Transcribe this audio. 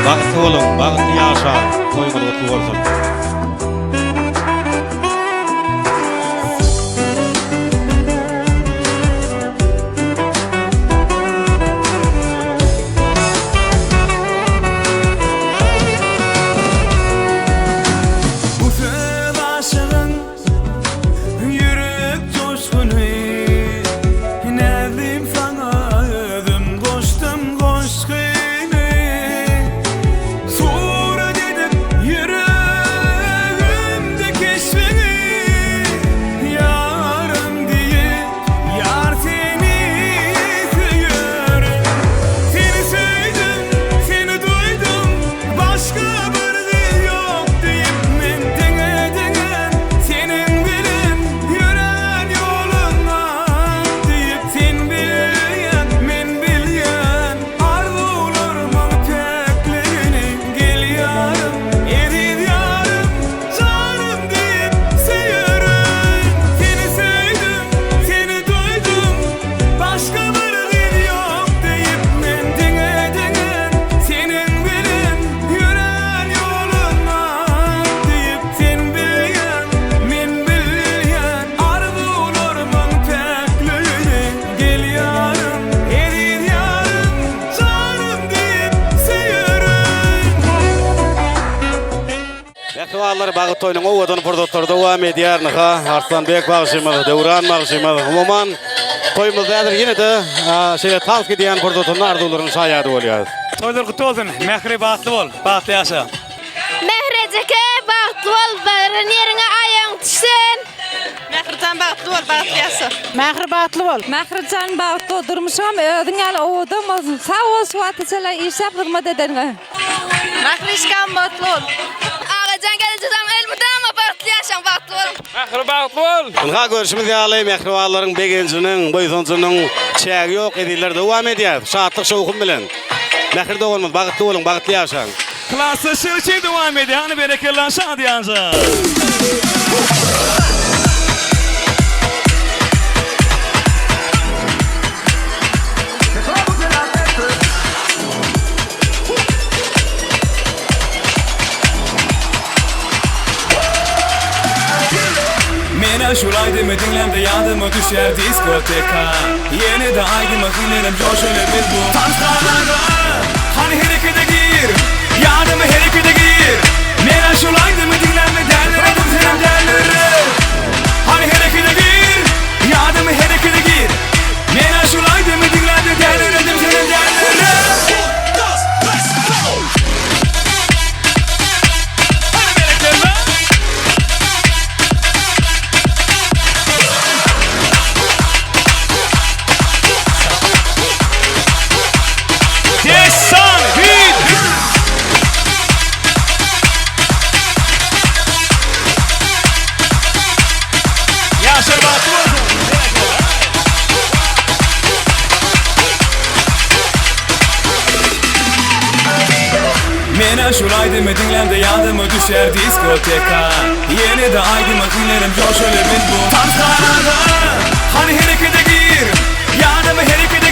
Bagtly bolun, bagtly ýaşa, toýmaly gutly bolsun. Mehtewallar bagy toýunyň owadan produktorda dowam edýärniki Arslanbek bagşymaly, Dewran bagşymaly. Umuman toýumyz häzir ýene-de şeýle tank edýän produktyň arzuwlaryny şaýady bolýar. Toýlar gutly bolsun, mähri bagtly bol, bagtly ýaşa. Mehrejeke bagtly bol, bereniňe aýaň düşsen. Mährijan bagtly bol, bagtly ýaşa. Mähri bagtly bol. Mährijan bagtly durmuşam, ödüň ýaly owdam, sag bolsun watyçyla işaplygyma dedenňe. Mährişkan bagtly bol. Ağacan geleceğim elmudama bagtly ýaşaň bagtly bol. Mähri bagtly bol. Bunga görüşimiz ýaly mehriwallaryň begençiniň, boýsunçynyň çägi ýok ediller dowam edýär. Şatlyk şowkun bilen. Mehirde bolmaly, bagtly bolun, bagtly ýaşaň. Klaslaşyr dowam edýär, hani berekeler şad ýanja. Mena şulaydı mı dinlemde yandıma düşer diskoteka. Yeni de aydıma dinlerim coşuyor biz bu tanslarlarda. Hani harekete gir, yandıma harekete gir. Mena şulaydı mı dinlemde derlerim senin derlerim. Hani harekete gir, yandıma harekete gir. Mena şulaydı mı dinlemde derlerim senin derlerim. Mena şulaydı mı dinlemde yandı mı düşer diskoteka. Yeni de aydıma dinlerim coşuyor biz bu tanslarlarda. Hani harekete gir, yandı mı harekete